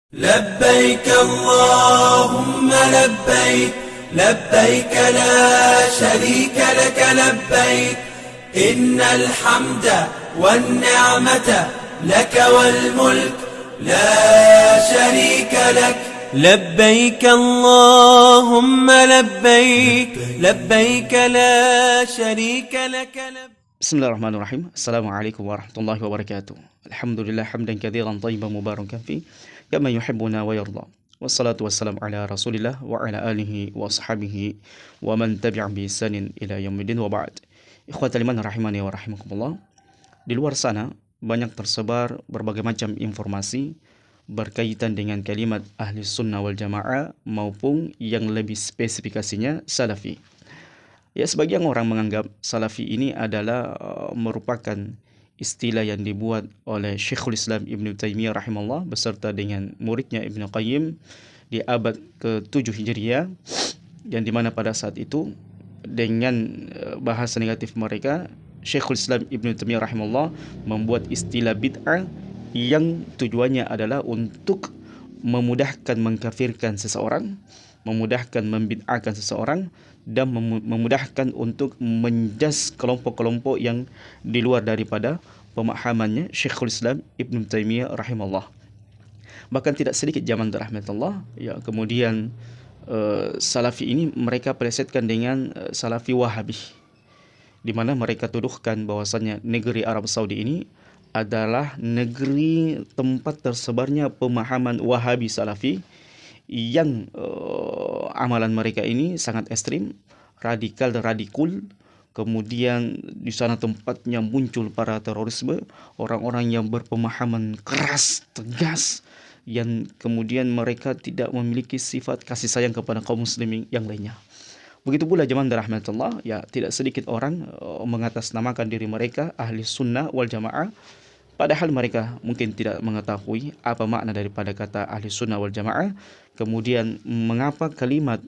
لبيك اللهم لبيك لبيك لا شريك لك لبيك إن الحمد والنعمة لك والملك لا شريك لك لبيك اللهم لبيك لبيك لا شريك لك Bismillahirrahmanirrahim. Assalamualaikum warahmatullahi wabarakatuh. Alhamdulillah hamdan katsiran thayyiban mubarakan fi kama yuhibbuna wa yarda. Wassalatu wassalamu ala Rasulillah wa ala alihi wa ashabihi wa man tabi'a bi ihsanin ila yaumiddin wa ba'd. Ikhwatal iman rahimani wa rahimakumullah. Di luar sana banyak tersebar berbagai macam informasi berkaitan dengan kalimat ahli sunnah wal jamaah maupun yang lebih spesifikasinya salafi. Ya, sebagian orang menganggap salafi ini adalah merupakan istilah yang dibuat oleh Syekhul Islam Ibn Taimiyah rahimahullah beserta dengan muridnya Ibn Qayyim di abad ke-7 Hijriah, yang dimana pada saat itu dengan bahasa negatif mereka, Syekhul Islam Ibn Taimiyah rahimahullah membuat istilah bid'ah yang tujuannya adalah untuk memudahkan mengkafirkan seseorang, memudahkan membid'ahkan seseorang, dan memudahkan untuk menjas kelompok-kelompok yang di luar daripada pemahamannya Syekhul Islam Ibn Taimiyah rahimahullah. Bahkan tidak sedikit zaman rahmatullah, ya, kemudian salafi ini mereka plesetkan dengan salafi wahabi, di mana mereka tuduhkan bahwasannya negeri Arab Saudi ini adalah negeri tempat tersebarnya pemahaman wahabi salafi yang amalan mereka ini sangat ekstrim, radikal dan radikul. Kemudian di sana tempatnya muncul para terorisme, orang-orang yang berpemahaman keras, tegas, yang kemudian mereka tidak memiliki sifat kasih sayang kepada kaum muslimin yang lainnya. Begitu pula zaman rahmatullah, ya, tidak sedikit orang mengatasnamakan diri mereka ahli sunnah wal jamaah, padahal mereka mungkin tidak mengetahui apa makna daripada kata ahli sunnah wal jamaah. Kemudian mengapa kalimat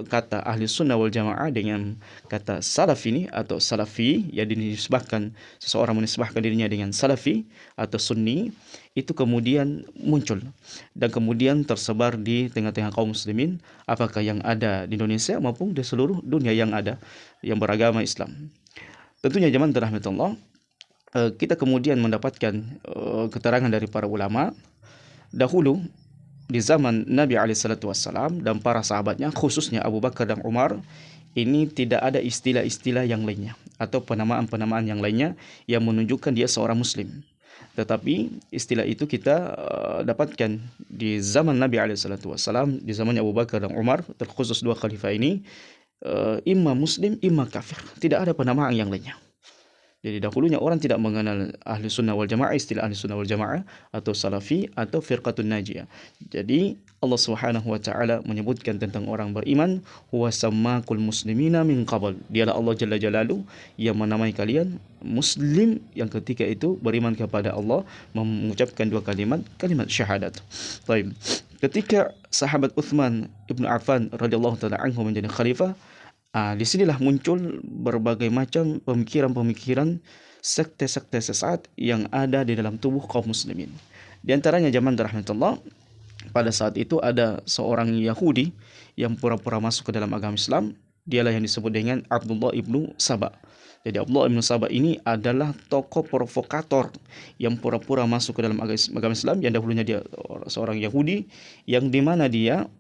kata ahli sunnah wal jamaah dengan kata salaf ini atau salafi, yang dinisbahkan, seseorang menisbahkan dirinya dengan salafi atau sunni, itu kemudian muncul dan kemudian tersebar di tengah-tengah kaum muslimin, apakah yang ada di Indonesia maupun di seluruh dunia yang ada yang beragama Islam. Tentunya zaman rahmatullah, kita kemudian mendapatkan keterangan dari para ulama dahulu di zaman Nabi SAW dan para sahabatnya, khususnya Abu Bakar dan Umar, ini tidak ada istilah-istilah yang lainnya atau penamaan-penamaan yang lainnya yang menunjukkan dia seorang muslim. Tetapi istilah itu kita dapatkan di zaman Nabi SAW, di zamannya Abu Bakar dan Umar, terkhusus dua khalifah ini, imma muslim, imma kafir. Tidak ada penamaan yang lainnya. Jadi dahulunya orang tidak mengenal ahli sunnah wal jamaah, istilah ahli sunnah wal jamaah atau salafi atau firqatun najiyah. Jadi Allah Subhanahu wa taala menyebutkan tentang orang beriman, huwa sammakul muslimina min qabl. Dialah Allah Jalla Jalaluhu yang menamai kalian muslim yang ketika itu beriman kepada Allah, mengucapkan dua kalimat syahadat. Baik. Ketika sahabat Utsman Ibn Affan radhiyallahu taala anhu menjadi khalifah, di sinilah muncul berbagai macam pemikiran-pemikiran sekte-sekte sesat yang ada di dalam tubuh kaum muslimin. Di antaranya zaman rahmatullah, pada saat itu ada seorang Yahudi yang pura-pura masuk ke dalam agama Islam. Dialah yang disebut dengan Abdullah ibnu Saba. Jadi Abdullah ibnu Saba ini adalah tokoh provokator yang pura-pura masuk ke dalam agama Islam, yang dahulunya dia seorang Yahudi, yang dimana dia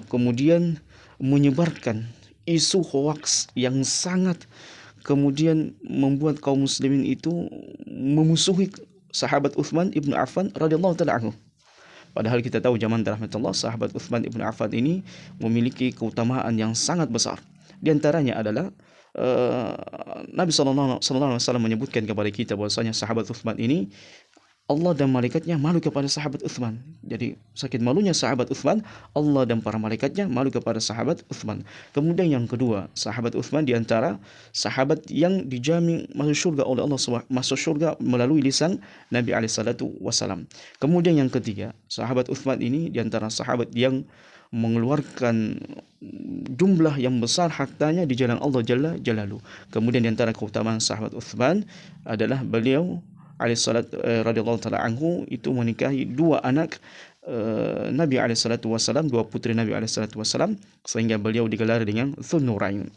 kemudian menyebarkan isu hoaks yang sangat kemudian membuat kaum muslimin itu memusuhi sahabat Utsman Ibn Affan radhiyallahu taala anhu. Padahal kita tahu zaman rahmatullah, sahabat Utsman Ibn Affan ini memiliki keutamaan yang sangat besar. Di antaranya adalah Nabi sallallahu alaihi wasallam menyebutkan kepada kita bahwasanya sahabat Utsman ini Allah dan malaikatnya malu kepada sahabat Utsman. Jadi sakit malunya sahabat Utsman, Allah dan para malaikatnya malu kepada sahabat Utsman. Kemudian yang kedua, sahabat Utsman di antara sahabat yang dijamin masuk surga oleh Allah, masuk surga melalui lisan Nabi SAW. Kemudian yang ketiga, sahabat Utsman ini di antara sahabat yang mengeluarkan jumlah yang besar hartanya di jalan Allah Jalla Jalaluhu. Kemudian di antara keutamaan sahabat Utsman adalah beliau alaihissalam radhiyallahu taala anhu itu menikahi dua anak Nabi SAW, dua putri Nabi SAW, sehingga beliau digelar dengan Dzun-Nurain.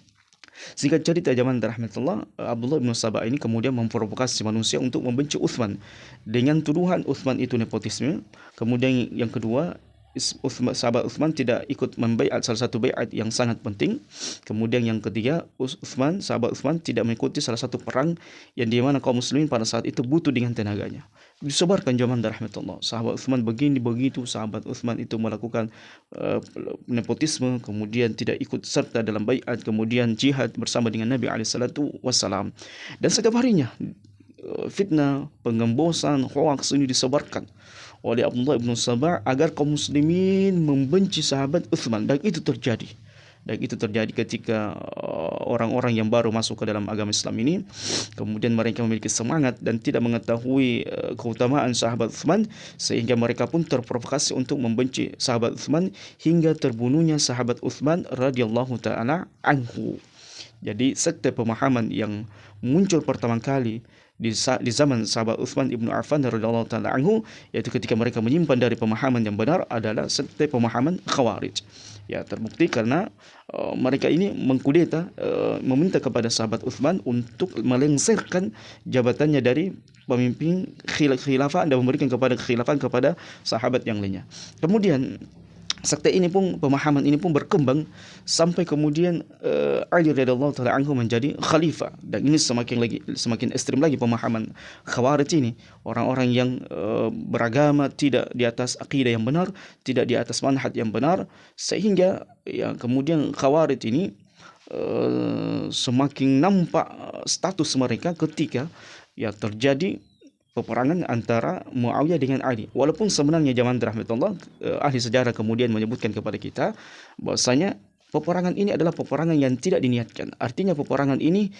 Singkat cerita zaman rahmatullah, Abdullah bin Sabah ini kemudian memprovokasi manusia untuk membenci Uthman dengan tuduhan Uthman itu nepotisme. Kemudian yang kedua, sahabat Uthman tidak ikut membaiat salah satu baiat yang sangat penting. Kemudian yang ketiga, sahabat Uthman tidak mengikuti salah satu perang yang di mana kaum muslimin pada saat itu butuh dengan tenaganya. Disebarkan zaman rahmatullah, sahabat Uthman begini begitu, sahabat Uthman itu melakukan nepotisme, kemudian tidak ikut serta dalam baiat, kemudian jihad bersama dengan Nabi SAW. Dan setiap harinya fitnah, pengembosan, hoaks ini disebarkan oleh Abdullah bin Sabah agar kaum muslimin membenci sahabat Uthman. Dan itu terjadi ketika orang-orang yang baru masuk ke dalam agama Islam ini, kemudian mereka memiliki semangat dan tidak mengetahui keutamaan sahabat Uthman, sehingga mereka pun terprovokasi untuk membenci sahabat Uthman hingga terbunuhnya sahabat Uthman radhiyallahu taala anhu. Jadi sekte pemahaman yang muncul pertama kali di zaman sahabat Uthman ibnu Affan radhiyallahu taala anhu, yaitu ketika mereka menyimpan dari pemahaman yang benar, adalah sekte pemahaman Khawarij. Ya, terbukti karena mereka ini mengkudeta, meminta kepada sahabat Uthman untuk melengsarkan jabatannya dari pemimpin khilafah dan memberikan kepada khilafah kepada sahabat yang lainnya. Kemudian sekte ini pun, pemahaman ini pun berkembang sampai kemudian Ali radhiyallahu taala anhu menjadi khalifah, dan ini semakin ekstrem lagi pemahaman Khawarij ini. Orang-orang yang beragama tidak di atas akidah yang benar, tidak di atas manhaj yang benar, sehingga ya kemudian Khawarij ini semakin nampak status mereka ketika ya terjadi peperangan antara Muawiyah dengan Ali. Walaupun sebenarnya zaman rahmatullah, ahli sejarah kemudian menyebutkan kepada kita bahwasanya peperangan ini adalah peperangan yang tidak diniatkan. Artinya peperangan ini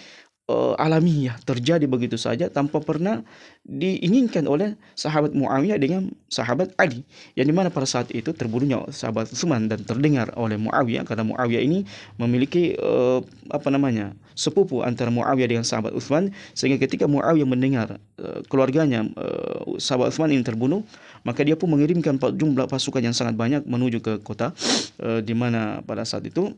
alamiah, terjadi begitu saja tanpa pernah diinginkan oleh sahabat Muawiyah dengan sahabat Ali, yang dimana pada saat itu terbunuhnya sahabat Utsman dan terdengar oleh Muawiyah, karena Muawiyah ini memiliki sepupu antara Muawiyah dengan sahabat Utsman, sehingga ketika Muawiyah mendengar keluarganya sahabat Utsman ini terbunuh, maka dia pun mengirimkan jumlah pasukan yang sangat banyak menuju ke kota di mana pada saat itu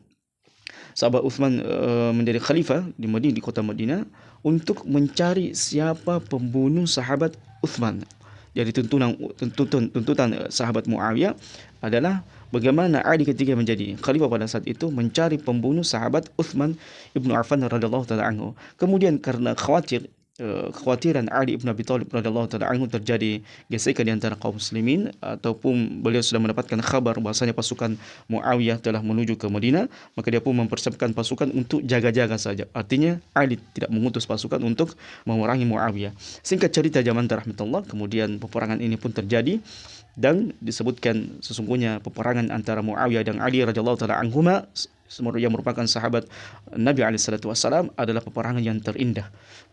sahabat Utsman menjadi khalifah di kota Madinah, untuk mencari siapa pembunuh sahabat Utsman. Jadi tuntutan sahabat Muawiyah adalah bagaimana Ali ketika menjadi khalifah pada saat itu mencari pembunuh sahabat Utsman ibnu Affan radhiyallahu taala anhu. Kemudian karena kekhawatiran Ali ibn Abi Thalib radhiyallahu taala anhu terjadi gesekan di antara kaum muslimin, ataupun beliau sudah mendapatkan kabar bahwasanya pasukan Muawiyah telah menuju ke Madinah, maka dia pun mempersiapkan pasukan untuk jaga-jaga saja. Artinya Ali tidak mengutus pasukan untuk memerangi Muawiyah. Singkat cerita zaman rahmatullah, kemudian peperangan ini pun terjadi, dan disebutkan sesungguhnya peperangan antara Muawiyah dan Ali radhiyallahu taala anhuma yang merupakan sahabat Nabi SAW adalah peperangan yang terindah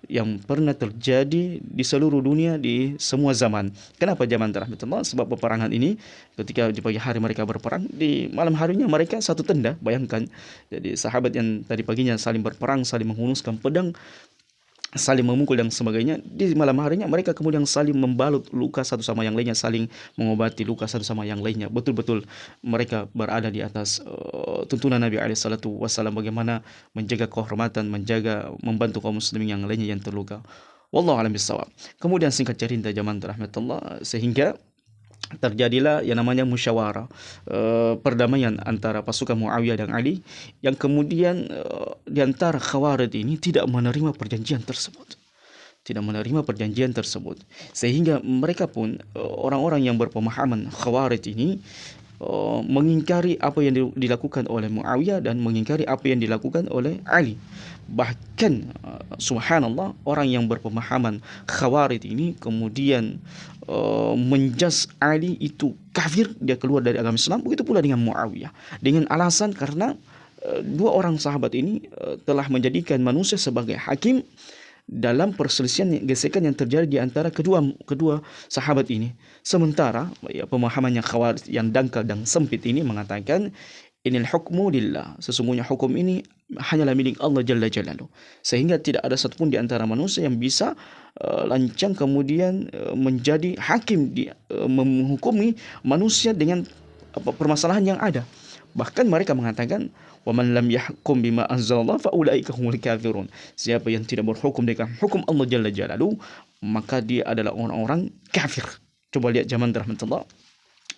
yang pernah terjadi di seluruh dunia di semua zaman. Kenapa zaman rahmatullah? Sebab peperangan ini ketika di pagi hari mereka berperang, di malam harinya mereka satu tenda. Bayangkan, jadi sahabat yang tadi paginya saling berperang, saling menghunuskan pedang, saling memukul dan sebagainya, di malam harinya mereka kemudian saling membalut luka satu sama yang lainnya, saling mengobati luka satu sama yang lainnya. Betul-betul mereka berada di atas tuntunan Nabi SAW bagaimana menjaga kehormatan, membantu kaum muslimin yang lainnya yang terluka. Wallahu a'lam bishawab. Kemudian singkat cerita zaman rahmatullah, sehingga terjadilah yang namanya musyawarah, perdamaian antara pasukan Muawiyah dan Ali, yang kemudian di antara Khawarij ini tidak menerima perjanjian tersebut, sehingga mereka pun orang-orang yang berpemahaman Khawarij ini mengingkari apa yang dilakukan oleh Muawiyah dan mengingkari apa yang dilakukan oleh Ali. Bahkan subhanallah, orang yang berpemahaman Khawarij ini kemudian menjas Ali itu kafir, dia keluar dari agama Islam. Begitu pula dengan Muawiyah, dengan alasan karena dua orang sahabat ini telah menjadikan manusia sebagai hakim dalam perselisihan gesekan yang terjadi di antara kedua sahabat ini. Sementara ya, pemahamannya Khawarij yang dangkal dan sempit ini mengatakan Inil hukmu lillah. Sesungguhnya hukum ini hanyalah milik Allah Jalla Jalaluh. Sehingga tidak ada satupun di antara manusia yang bisa lancang kemudian menjadi hakim menghukumi manusia dengan permasalahan yang ada. Bahkan mereka mengatakan, wa man lam yahkum bima anzalallah fa ulaika humul kafirun. Siapa yang tidak berhukum dengan hukum Allah Jalla Jalaluh, maka dia adalah orang-orang kafir. Coba lihat zaman rahmatullah.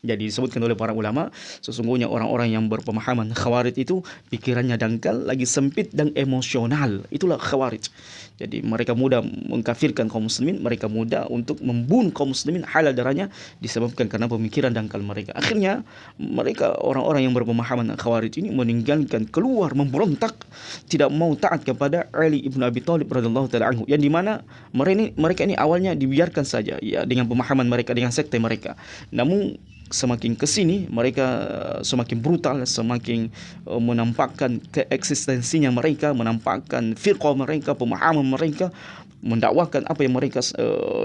Jadi disebutkan oleh para ulama, sesungguhnya orang-orang yang berpemahaman Khawarij itu pikirannya dangkal, lagi sempit dan emosional. Itulah Khawarij. Jadi mereka mudah mengkafirkan kaum muslimin, mereka mudah untuk membunuh kaum muslimin, halal darahnya disebabkan karena pemikiran dangkal mereka. Akhirnya mereka orang-orang yang berpemahaman Khawarij ini meninggalkan, keluar, memberontak, tidak mau taat kepada Ali ibn Abi Thalib radhiyallahu taala anhu. Yang dimana mereka ini awalnya dibiarkan saja ya dengan pemahaman mereka, dengan sekte mereka. Namun semakin kesini mereka semakin brutal, semakin menampakkan keeksistensinya mereka, menampakkan firqah mereka, pemahaman mereka, mendakwakan apa yang mereka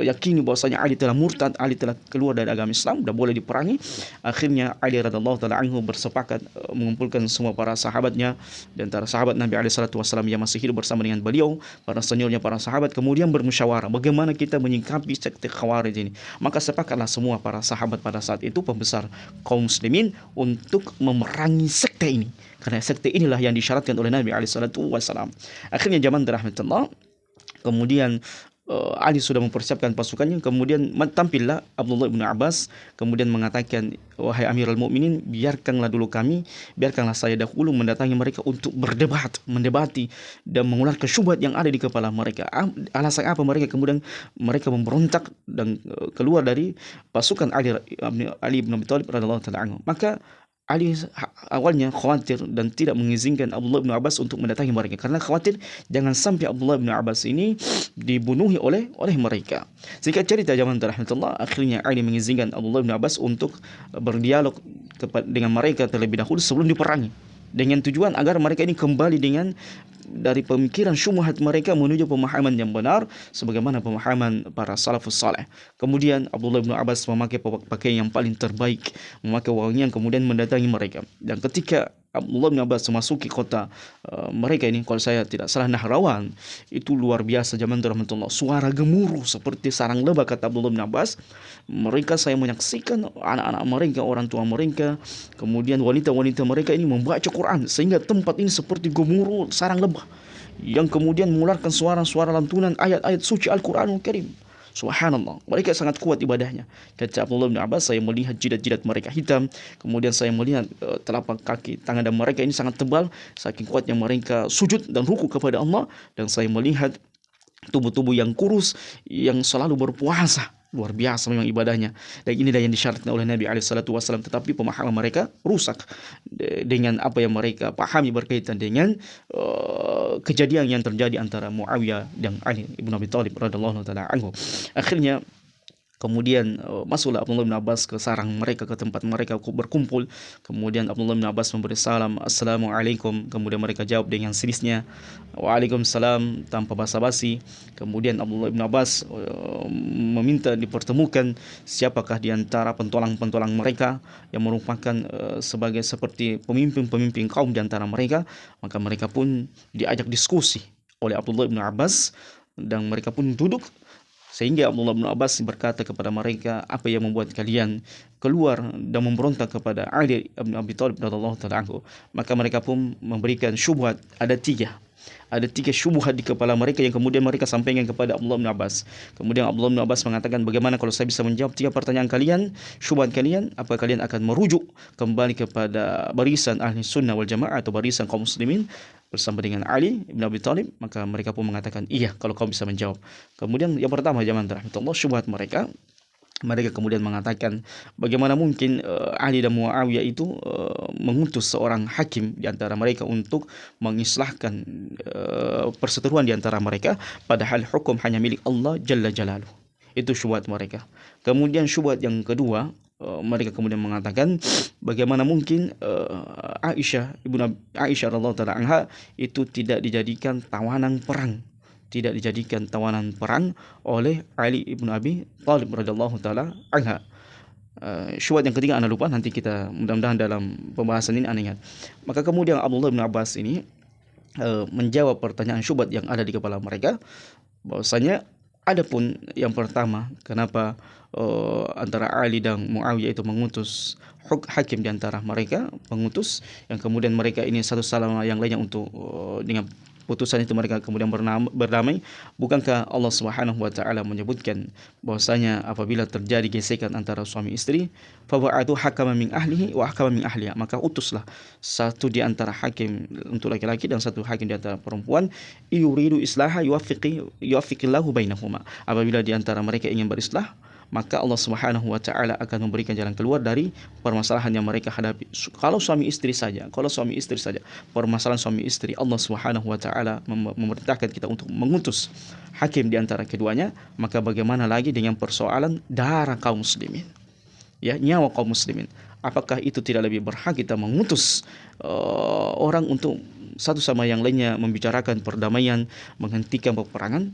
yakini bahwasanya Ali telah murtad, Ali telah keluar dari agama Islam, dah boleh diperangi. Akhirnya Ali radhiyallahu taala anhu bersepakat mengumpulkan semua para sahabatnya, dan antara sahabat Nabi alaihi salatu wasallam yang masih hidup bersama dengan beliau, para seniornya para sahabat, kemudian bermusyawarah bagaimana kita menyikapi sekte Khawarij ini. Maka sepakatlah semua para sahabat pada saat itu, pembesar kaum muslimin, untuk memerangi sekte ini, karena sekte inilah yang disyaratkan oleh Nabi alaihi salatu wasallam. Akhirnya zaman rahmatullah, kemudian Ali sudah mempersiapkan pasukannya, kemudian tampillah Abdullah bin Abbas, kemudian mengatakan, wahai Amirul Mukminin, biarkanlah saya dahulu mendatangi mereka untuk mendebati dan mengeluarkan syubhat yang ada di kepala mereka. Alasan apa mereka memberontak dan keluar dari pasukan Ali bin Abi Thalib radhiyallahu taala anhu. Maka Ali awalnya khawatir dan tidak mengizinkan Abdullah bin Abbas untuk mendatangi mereka, karena khawatir jangan sampai Abdullah bin Abbas ini dibunuhi oleh mereka. Singkat cerita zaman rahmatullah, akhirnya Ali mengizinkan Abdullah bin Abbas untuk berdialog dengan mereka terlebih dahulu sebelum diperangi, dengan tujuan agar mereka ini kembali dari pemikiran syubhat mereka menuju pemahaman yang benar sebagaimana pemahaman para salafus saleh. Kemudian Abdullah bin Abbas memakai pakaian yang paling terbaik, memakai wangian, kemudian mendatangi mereka. Dan ketika Abdullah bin Abbas memasuki kota mereka ini, kalau saya tidak salah Nahrawan, itu luar biasa zaman rahmatullah, suara gemuruh seperti sarang lebah, kata Abdullah bin Abbas. Mereka, saya menyaksikan anak-anak mereka, orang tua mereka, kemudian wanita-wanita mereka ini membaca Quran, sehingga tempat ini seperti gemuruh sarang lebah yang kemudian mengeluarkan suara-suara lantunan ayat-ayat suci Al-Quranul Karim. Subhanallah, mereka sangat kuat ibadahnya. Kata Abdullah bin Abbas, saya melihat jidat-jidat mereka hitam, kemudian saya melihat telapak kaki tangan dan mereka ini sangat tebal, saking kuatnya mereka sujud dan ruku kepada Allah, dan saya melihat tubuh-tubuh yang kurus yang selalu berpuasa. Luar biasa memang ibadahnya. Dan inilah yang disyaratkan oleh Nabi SAW. Tetapi pemahaman mereka rusak dengan apa yang mereka pahami berkaitan dengan kejadian yang terjadi antara Muawiyah dan Ali ibn Abi Thalib radhiyallahu taala anhu. Akhirnya kemudian masuklah Abdullah bin Abbas ke sarang mereka, ke tempat mereka berkumpul. Kemudian Abdullah bin Abbas memberi salam, Assalamualaikum. Kemudian mereka jawab dengan sinisnya, Waalaikumsalam, tanpa basa-basi. Kemudian Abdullah bin Abbas meminta dipertemukan siapakah di antara pentolang-pentolang mereka yang merupakan seperti pemimpin-pemimpin kaum di antara mereka. Maka mereka pun diajak diskusi oleh Abdullah bin Abbas dan mereka pun duduk. Sehingga Abdullah bin Abbas berkata kepada mereka, apa yang membuat kalian keluar dan memberontak kepada Ali bin Abi Thalib radhiyallahu taala anhu? Maka mereka pun memberikan syubhat, ada tiga syubhat di kepala mereka yang kemudian mereka sampaikan kepada Abdullah bin Abbas. Kemudian Abdullah bin Abbas mengatakan, bagaimana kalau saya bisa menjawab tiga pertanyaan kalian, syubhat kalian, apa kalian akan merujuk kembali kepada barisan ahli sunnah wal jamaah atau barisan kaum muslimin bersama dengan Ali bin Abi Thalib? Maka mereka pun mengatakan, iya, kalau kau bisa menjawab. Kemudian yang pertama, zaman rahmatullah, syubhat mereka kemudian mengatakan, bagaimana mungkin Ali dan Muawiyah itu mengutus seorang hakim di antara mereka untuk mengislahkan perseteruan di antara mereka, padahal hukum hanya milik Allah Jalla Jalaluh. Itu syubhat mereka. Kemudian syubhat yang kedua, mereka kemudian mengatakan, bagaimana mungkin Aisyah radhiyallahu taala anha itu tidak dijadikan tawanan perang oleh Ali ibn Abi Thalib radhiyallahu taala anha. Syubhat yang ketiga anda lupa, nanti kita mudah-mudahan dalam pembahasan ini anda ingat. Maka kemudian Abdullah bin Abbas ini menjawab pertanyaan syubhat yang ada di kepala mereka, bahwasanya adapun yang pertama, kenapa antara Ali dan Muawiyah itu mengutus hakim di antara mereka, pengutus yang kemudian mereka ini satu sama yang lainnya untuk dengan putusan itu mereka kemudian berdamai. Bukankah Allah Subhanahu wa taala menyebutkan bahwasanya apabila terjadi gesekan antara suami istri, fa ba'atu hakaman min ahlihi wa hakaman min ahliha, maka utuslah satu di antara hakim untuk laki-laki dan satu hakim di antara perempuan, yuridu islaha yuwaffiqillahu bainahuma. Apabila di antara mereka ingin berislah, maka Allah Subhanahu wa taala akan memberikan jalan keluar dari permasalahan yang mereka hadapi. Kalau suami istri saja, permasalahan suami istri, Allah Subhanahu wa taala memerintahkan kita untuk mengutus hakim di antara keduanya, maka bagaimana lagi dengan persoalan darah kaum muslimin? Ya, nyawa kaum muslimin. Apakah itu tidak lebih berhak kita mengutus orang untuk satu sama yang lainnya membicarakan perdamaian, menghentikan peperangan?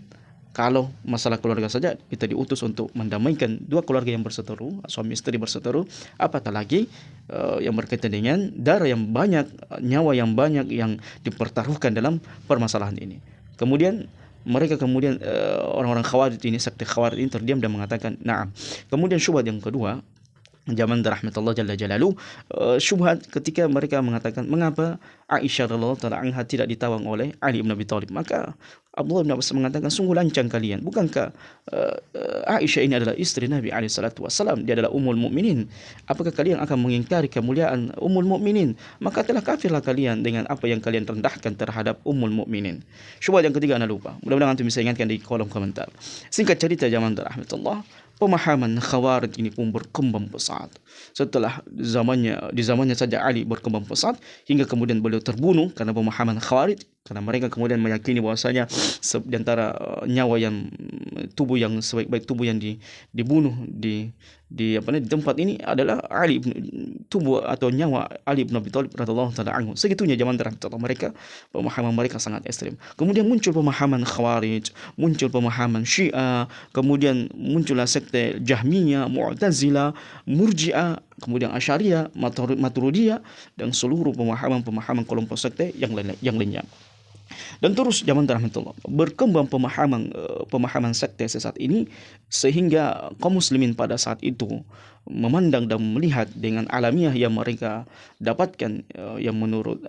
Kalau masalah keluarga saja kita diutus untuk mendamaikan dua keluarga yang berseteru, suami istri berseteru, apatah lagi yang berkaitan dengan darah yang banyak, nyawa yang banyak yang dipertaruhkan dalam permasalahan ini. Kemudian mereka orang-orang Khawarij ini, sekte Khawarij ini terdiam dan mengatakan na'am. Kemudian syubhat yang kedua, zaman rahmatullah jalla jalaluh, syubhat ketika mereka mengatakan mengapa Aisyah radhiyallahu taala anha tidak ditawang oleh Ali bin Abi Thalib. Maka Abdullah bin Abbas mengatakan, sungguh lancang kalian. Bukankah Aisyah ini adalah istri Nabi alaihi salatu wasallam, dia adalah ummul mukminin. Apakah kalian akan mengingkari kemuliaan ummul mukminin? Maka telah kafirlah kalian dengan apa yang kalian rendahkan terhadap ummul mukminin. Syubhat yang ketiga anda lupa. Mudah-mudahan antum bisa ingatkan di kolom komentar. Singkat cerita, zaman rahmatullah, pemahaman Khawarij ini pun berkembang pesat. Setelah di zamannya saja Ali berkembang pesat hingga kemudian beliau terbunuh karena pemahaman Khawarij, karena mereka kemudian meyakini bahwasanya di antara nyawa yang tubuh yang sebaik-baik tubuh yang dibunuh di tempat ini adalah tubuh atau nyawa Ali bin Abi Thalib radhiyallahu taala anhu. Segitunya zaman rahmatullah mereka, pemahaman mereka sangat ekstrem. Kemudian muncul pemahaman Khawarij, muncul pemahaman Syiah, kemudian muncullah sekte Jahmiyah, Mu'tazilah, Murji'ah, kemudian Asy'ariyah, Maturidiyah, dan seluruh pemahaman kelompok sekte yang lainnya. Dan terus zaman rahmatullah berkembang pemahaman sekte saat ini, sehingga kaum muslimin pada saat itu memandang dan melihat dengan alamiah yang mereka dapatkan, yang menurut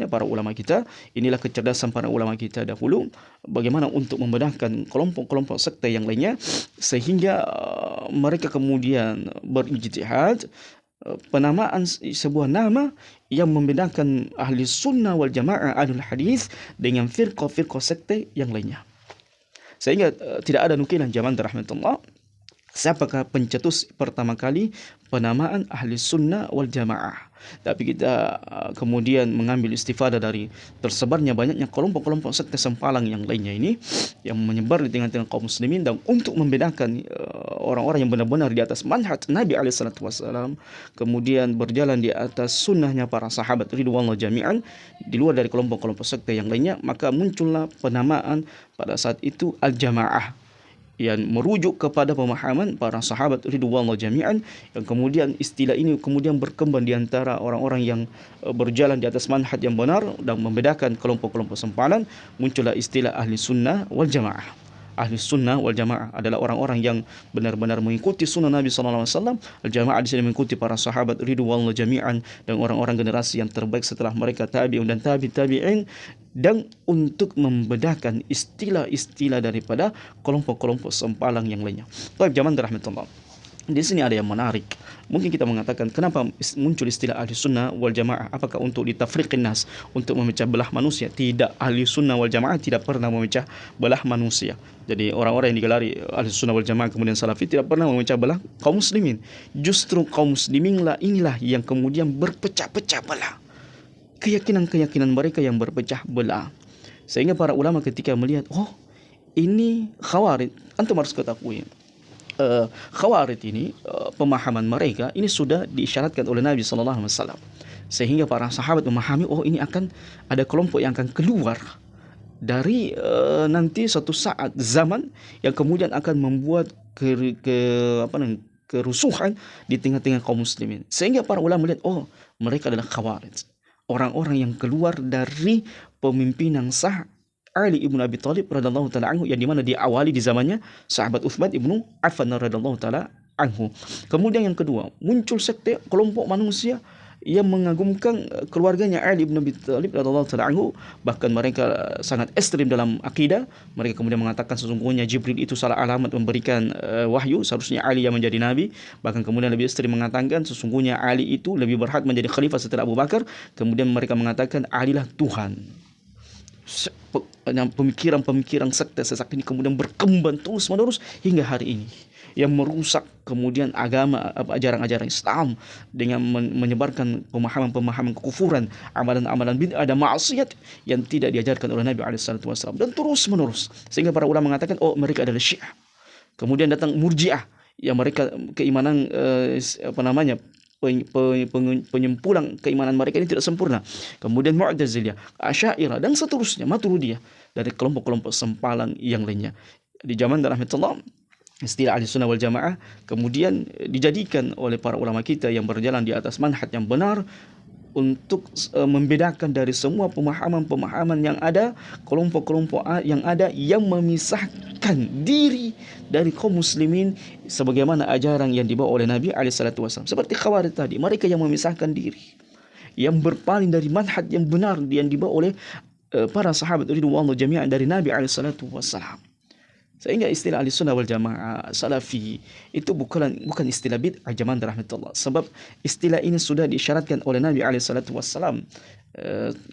para ulama kita, inilah kecerdasan para ulama kita dahulu, bagaimana untuk membenahkan kelompok-kelompok sekte yang lainnya, sehingga mereka kemudian berijtihad penamaan sebuah nama yang membedakan ahli sunnah wal jamaah ahlul hadis dengan firqah sekte yang lainnya. Sehingga tidak ada nukilan zaman rahmatullah siapakah pencetus pertama kali penamaan ahli sunnah wal jamaah. Tapi kita kemudian mengambil istifadah dari tersebarnya banyaknya kelompok-kelompok sekte sempalang yang lainnya ini, yang menyebar di tengah-tengah kaum muslimin, dan untuk membedakan orang-orang yang benar-benar di atas manhaj Nabi SAW, kemudian berjalan di atas sunnahnya para sahabat ridwanullah jami'an, di luar dari kelompok-kelompok sekte yang lainnya, maka muncullah penamaan pada saat itu al-jamaah, yang merujuk kepada pemahaman para sahabat ridwanullah jami'an, yang kemudian istilah ini kemudian berkembang di antara orang-orang yang berjalan di atas manhaj yang benar dan membedakan kelompok-kelompok sempalan. Muncullah istilah ahli sunnah wal jamaah. Ahli sunnah wal jamaah adalah orang-orang yang benar-benar mengikuti sunnah Nabi SAW. Al-jamaah di sini mengikuti para sahabat ridwanullah jami'an dan orang-orang generasi yang terbaik setelah mereka, tabi'un dan tabi'in, dan untuk membedakan istilah-istilah daripada kelompok-kelompok sempalang yang lainnya. Baik, zaman rahmatullah. Di sini ada yang menarik. Mungkin kita mengatakan, kenapa muncul istilah ahli sunnah wal jamaah? Apakah untuk ditafriqin nas, untuk memecah belah manusia? Tidak, ahli sunnah wal jamaah tidak pernah memecah belah manusia. Jadi orang-orang yang digelari ahli sunnah wal jamaah kemudian salafi tidak pernah memecah belah kaum muslimin. Justru kaum muslimin inilah yang kemudian berpecah-pecah belah. Keyakinan-keyakinan mereka yang berpecah belah. Sehingga para ulama ketika melihat, oh ini Khawarij, antum harus ketahui, Khawarij ini pemahaman mereka ini sudah diisyaratkan oleh Nabi SAW, sehingga para sahabat memahami, oh ini akan ada kelompok yang akan keluar dari nanti suatu saat zaman yang kemudian akan membuat kerusuhan di tengah-tengah kaum muslimin. Sehingga para ulama melihat, oh, mereka adalah Khawarij, orang-orang yang keluar dari pemimpinan sah Ali ibnu Abi Thalib radhiyallahu taala anhu, yang dimana diawali di zamannya sahabat Utsman ibnu Affan radhiyallahu taala anhu. Kemudian yang kedua, muncul sekte kelompok manusia yang mengagumkan keluarganya Ali bin Abi Thalib radhiyallahu taala anhu, bahkan mereka sangat ekstrim dalam akidah. Mereka kemudian mengatakan sesungguhnya Jibril itu salah alamat memberikan wahyu, seharusnya Ali yang menjadi nabi. Bahkan kemudian lebih ekstrim mengatakan sesungguhnya Ali itu lebih berhak menjadi khalifah setelah Abu Bakar. Kemudian mereka mengatakan Ali lah Tuhan. Pemikiran-pemikiran sekte sesat ini kemudian berkembang terus menerus hingga hari ini, yang merusak kemudian agama, ajaran-ajaran Islam dengan menyebarkan pemahaman-pemahaman kekufuran, amalan-amalan bid'ah dan maksiat yang tidak diajarkan oleh Nabi SAW, dan terus menerus sehingga para ulama mengatakan, oh, mereka adalah Syiah. Kemudian datang Murji'ah yang mereka keimanan penyempurnan keimanan mereka ini tidak sempurna. Kemudian Mu'tazilah, Asy'ariyah dan seterusnya, Maturidiyah, dari kelompok-kelompok sempalan yang lainnya. Di zaman rahmatullah, istilah Ahlussunnah wal Jamaah kemudian dijadikan oleh para ulama kita yang berjalan di atas manhaj yang benar untuk membedakan dari semua pemahaman-pemahaman yang ada, kelompok-kelompok yang ada yang memisahkan diri dari kaum muslimin sebagaimana ajaran yang dibawa oleh Nabi SAW. Seperti Khawarij tadi, mereka yang memisahkan diri, yang berpaling dari manhaj yang benar yang dibawa oleh para sahabat ridwanullah jami'an dari Nabi SAW. Sehingga istilah Ahlussunnah wal Jamaah Salafi itu bukan istilah bid'ah jamaah rahmatullah. Sebab istilah ini sudah diisyaratkan oleh Nabi SAW.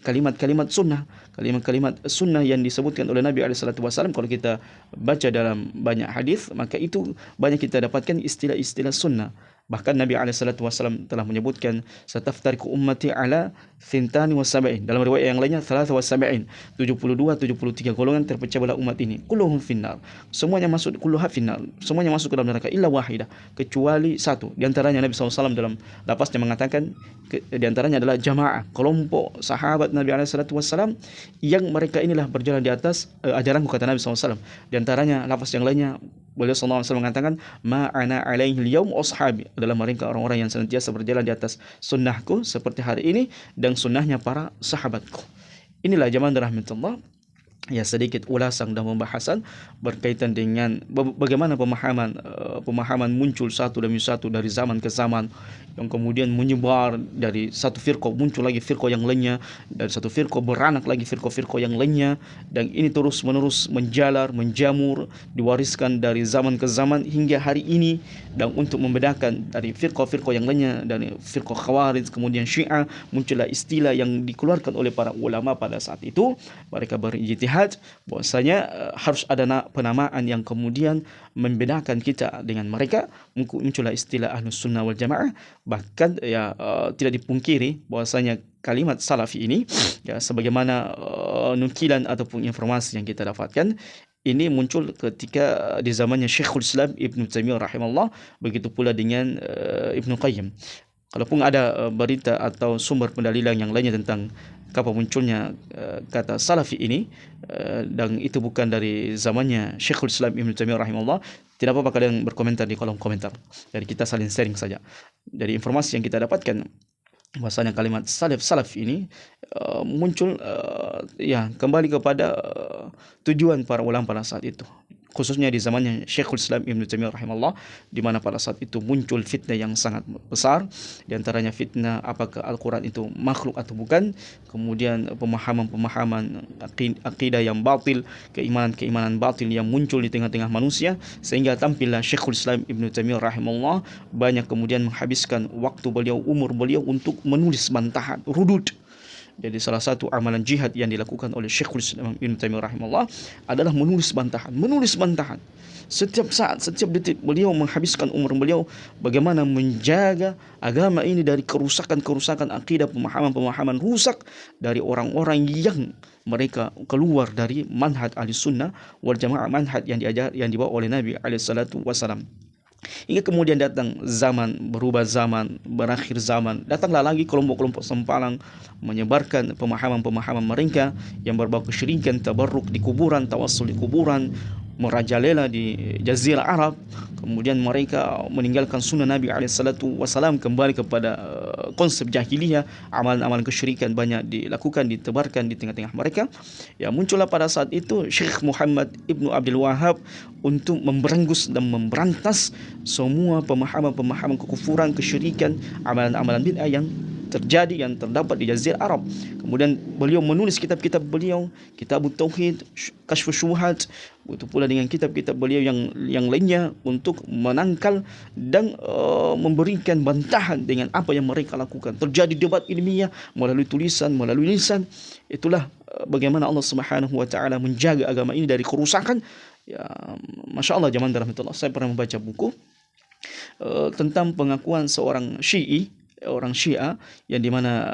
Kalimat-kalimat sunnah yang disebutkan oleh Nabi SAW, kalau kita baca dalam banyak hadis, maka itu banyak kita dapatkan istilah-istilah sunnah. Bahkan Nabi SAW telah menyebutkan sataftariqu ummati ala 72, dalam riwayat yang lainnya 73, 73 golongan terpecah belah umat ini, kulluhum finnar, semuanya masuk, kulluha finnar, semuanya masuk ke dalam neraka illa wahidah, kecuali satu. Di antaranya Nabi SAW dalam lafaznya mengatakan, di antaranya adalah jamaah, kelompok sahabat Nabi SAW yang mereka inilah berjalan di atas ajaranku, kata Nabi SAW. Di antaranya lafaz yang lainnya beliau SAW mengatakan, ma'ana alaihi al-yawm ashabi, adalah mereka orang-orang yang senantiasa berjalan di atas sunnahku seperti hari ini dan sunnahnya para sahabatku. Inilah jamaah rahmatullah, ya, sedikit ulasan dan pembahasan berkaitan dengan bagaimana pemahaman muncul satu demi satu dari zaman ke zaman, yang kemudian menyebar dari satu firqah, muncul lagi firqah yang lainnya, dari satu firqah beranak lagi firqah-firqah yang lainnya, dan ini terus menerus menjalar, menjamur, diwariskan dari zaman ke zaman hingga hari ini. Dan untuk membedakan dari firqah-firqah yang lainnya, dari firqah Khawarij kemudian Syiah, muncullah istilah yang dikeluarkan oleh para ulama pada saat itu. Mereka berijtihad bahwasanya harus ada penamaan yang kemudian membedakan kita dengan mereka. Muncullah istilah Ahlussunnah wal Jamaah. Bahkan tidak dipungkiri bahwasanya kalimat salafi ini, ya, sebagaimana nukilan ataupun informasi yang kita dapatkan, ini muncul ketika di zamannya Syekhul Islam Ibnu Taimiyah rahimahullah, begitu pula dengan Ibnu Qayyim. Kalaupun ada berita atau sumber pendalilan yang lainnya tentang kapan munculnya kata salafi ini, dan itu bukan dari zamannya Syekhul Islam Ibnu Taimiyah rahimahullah, tidak apa-apa kalian berkomentar di kolom komentar. Jadi kita saling sharing saja. Dari informasi yang kita dapatkan, bahwasanya kalimat salaf ini muncul kembali kepada tujuan para ulama pada saat itu, khususnya di zamannya Syekhul Islam Ibnu Taimiyah rahimahullah, di mana pada saat itu muncul fitnah yang sangat besar. Di antaranya fitnah apakah Al-Quran itu makhluk atau bukan, kemudian pemahaman-pemahaman akidah yang batil, keimanan batil yang muncul di tengah-tengah manusia, sehingga tampillah Syekhul Islam Ibnu Taimiyah rahimahullah banyak kemudian menghabiskan waktu beliau, umur beliau untuk menulis bantahan, rudud. Jadi salah satu amalan jihad yang dilakukan oleh Syekhul Islam Ibnu Taimiyah rahimahullah adalah menulis bantahan. Setiap saat, setiap detik beliau menghabiskan umur beliau bagaimana menjaga agama ini dari kerusakan akidah, pemahaman rusak dari orang-orang yang mereka keluar dari manhaj Ahlussunnah wal Jamaah, manhaj yang dibawa oleh Nabi alaihi salatu wasallam. Hingga kemudian datang zaman, berubah zaman, berakhir zaman, datanglah lagi kelompok-kelompok sempalan menyebarkan pemahaman mereka yang berbau kesyirikan, tabarruk di kuburan, tawassul di kuburan, merajalela di Jazirah Arab, kemudian mereka meninggalkan sunnah Nabi SAW, kembali kepada konsep jahiliyah, amalan-amalan kesyirikan banyak dilakukan, ditebarkan di tengah-tengah mereka. Ya, muncullah pada saat itu Syekh Muhammad Ibnu Abdul Wahab untuk memberangus dan memberantas semua pemahaman-pemahaman kekufuran, kesyirikan, amalan-amalan bid'ah yang terjadi, yang terdapat di Jazirah Arab. Kemudian beliau menulis kitab-kitab beliau, Kitabut Tauhid, Kasyfus Syubhat, begitu pula dengan kitab-kitab beliau yang lainnya, untuk menangkal dan memberikan bantahan dengan apa yang mereka lakukan. Terjadi debat ilmiah melalui tulisan, melalui lisan. Itulah bagaimana Allah Subhanahu wa taala menjaga agama ini dari kerusakan. Ya, Masya Allah, jamaah rahmatullah, saya pernah membaca buku tentang pengakuan seorang orang Syiah, yang dimana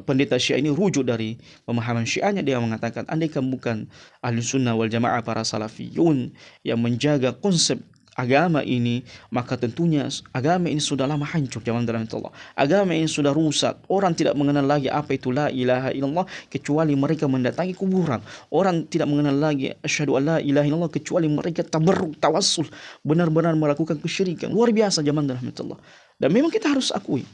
pendeta Syiah ini rujuk dari pemahaman Syiahnya. Dia mengatakan, andaikan bukan ahli sunnah wal jamaah, para salafiyun yang menjaga konsep agama ini, maka tentunya agama ini sudah lama hancur. Jamaah rahmatullah, agama ini sudah rusak. Orang tidak mengenal lagi apa itu la ilaha illallah kecuali mereka mendatangi kuburan. Orang tidak mengenal lagi asyhadu an la ilaha illallah kecuali mereka tabarruk, tawassul, benar-benar melakukan kesyirikan. Luar biasa jamaah rahmatullah. Dan memang kita harus akui,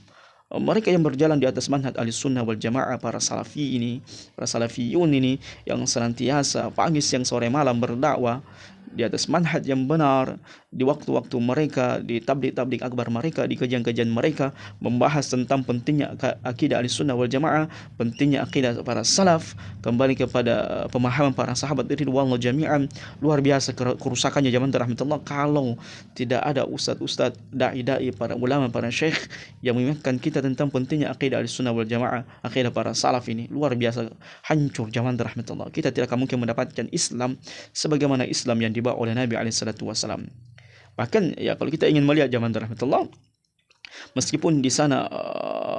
mereka yang berjalan di atas manhaj Ahlussunnah wal Jamaah, para salafiyun ini yang senantiasa pagi siang sore malam berdakwah di atas manhaj yang benar, di waktu-waktu mereka, di tabligh akbar mereka, di kajian-kajian mereka membahas tentang pentingnya akidah Ahlussunnah wal Jamaah, pentingnya akidah para salaf, kembali kepada pemahaman para sahabat ridwanullah jami'an. Luar biasa kerusakannya jamaah rahmatullah kalau tidak ada ustaz-ustaz, dai-dai, para ulama, para syekh yang mengingatkan kita tentang pentingnya akidah Ahlussunnah wal Jamaah, akidah para salaf ini. Luar biasa hancur jamaah rahmatullah. Kita tidak akan mungkin mendapatkan Islam sebagaimana Islam yang dibawa oleh Nabi SAW. Bahkan ya, kalau kita ingin melihat jamaah rahmatullah, meskipun di sana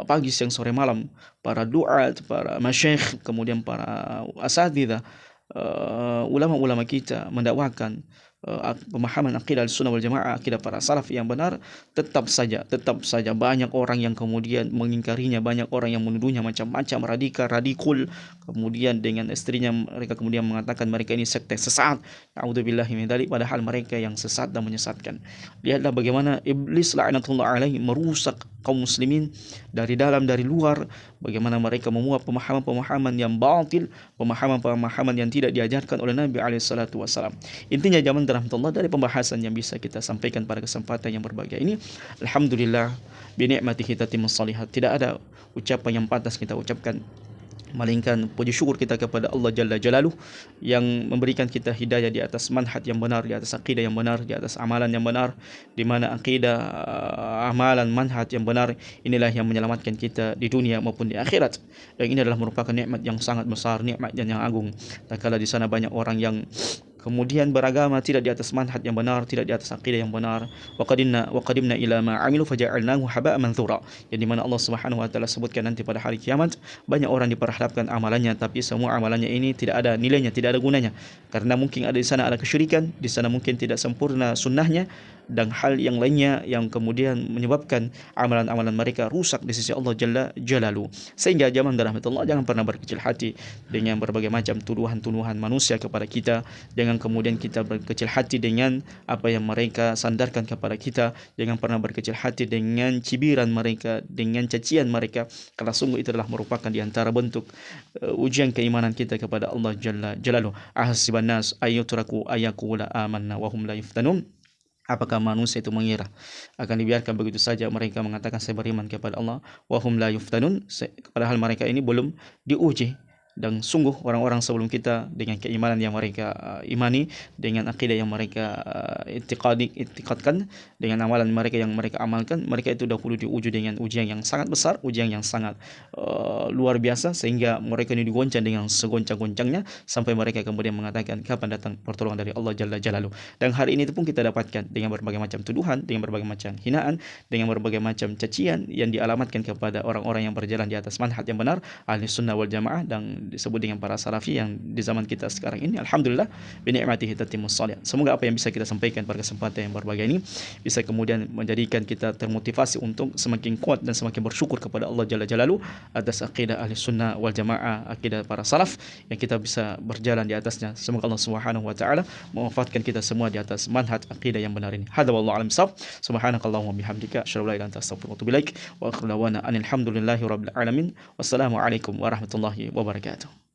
pagi siang sore malam para duat, para masyayikh, kemudian para asatidzah, ulama-ulama kita mendakwakan pemahaman akidah Ahlussunnah wal Jamaah, akidah para salaf yang benar, tetap saja banyak orang yang kemudian mengingkarinya, banyak orang yang menuduhnya macam-macam, radikul, kemudian dengan istrinya mereka kemudian mengatakan mereka ini sekte sesat. A'udzubillahi min dzalik, padahal mereka yang sesat dan menyesatkan. Lihatlah bagaimana iblis la'natullah alaihi merusak kaum muslimin dari dalam dari luar, bagaimana mereka memuat pemahaman-pemahaman yang batil, pemahaman-pemahaman yang tidak diajarkan oleh Nabi SAW. Intinya jamaah rahmatullah, dari pembahasan yang bisa kita sampaikan pada kesempatan yang berbahagia ini, alhamdulillah bi ni'matihi tatimmus shalihat. Tidak ada ucapan yang pantas kita ucapkan melainkan puji syukur kita kepada Allah Jalla Jalaluh yang memberikan kita hidayah di atas manhaj yang benar, di atas akidah yang benar, di atas amalan yang benar, di mana akidah, amalan, manhaj yang benar inilah yang menyelamatkan kita di dunia maupun di akhirat. Dan ini adalah merupakan nikmat yang sangat besar, nikmat yang agung. Tak kala di sana banyak orang yang kemudian beragama tidak di atas manhaj yang benar, tidak di atas akidah yang benar. Wa qadimna ila ma amilu faja'alnahu haba'an manthura. Yang dimana Allah Subhanahu wa taala sebutkan nanti pada hari kiamat, banyak orang diperhadapkan amalannya, tapi semua amalannya ini tidak ada nilainya, tidak ada gunanya. Karena mungkin ada di sana ada kesyirikan, di sana mungkin tidak sempurna sunnahnya, dan hal yang lainnya yang kemudian menyebabkan amalan-amalan mereka rusak di sisi Allah Jalla Jalaluh. Sehingga jamaah rahmatullah, jangan pernah berkecil hati dengan berbagai macam tuduhan-tuduhan manusia kepada kita. Jangan kemudian kita berkecil hati dengan apa yang mereka sandarkan kepada kita. Jangan pernah berkecil hati dengan cibiran mereka, dengan cacian mereka, karena sungguh itu adalah merupakan di antara bentuk ujian keimanan kita kepada Allah Jalla Jalaluh. Ahasiban nas ayyutraku ayyaqula amanna wa hum la yuftanun. Apakah manusia itu mengira akan dibiarkan begitu saja mereka mengatakan saya beriman kepada Allah, wa hum la yuftanun, padahal mereka ini belum diuji. Dan sungguh orang-orang sebelum kita dengan keimanan yang mereka imani, dengan akidah yang mereka i'tiqadkan, dengan amalan mereka yang mereka amalkan, mereka itu dahulu diuji dengan ujian yang sangat besar, ujian yang sangat luar biasa, sehingga mereka ini digoncang dengan segoncang-goncangnya sampai mereka kemudian mengatakan kapan datang pertolongan dari Allah Jalla Jalaluh. Dan hari ini pun kita dapatkan dengan berbagai macam tuduhan, dengan berbagai macam hinaan, dengan berbagai macam cacian yang dialamatkan kepada orang-orang yang berjalan di atas manhaj yang benar, Ahlussunnah wal Jamaah, dan disebut dengan para salafi yang di zaman kita sekarang ini, alhamdulillah bi ni'matihi tatimmus shalihat. Semoga apa yang bisa kita sampaikan pada kesempatan yang berbahagia ini bisa kemudian menjadikan kita termotivasi untuk semakin kuat dan semakin bersyukur kepada Allah Jalla Jalaluhu atas akidah ahli sunnah wal jamaah, akidah para salaf yang kita bisa berjalan di atasnya. Semoga Allah Subhanahu wa taala mewafatkan kita semua di atas manhaj akidah yang benar ini. Hadza wallahu a'lam bissawab. Subhanakallahumma bihamdika asyhadu an la ilaha illa anta astaghfiruka wa atubu ilaik. Wa akhiru da'wana alhamdulillahi rabbil alamin. Wassalamu alaikum warahmatullahi wabarakatuh.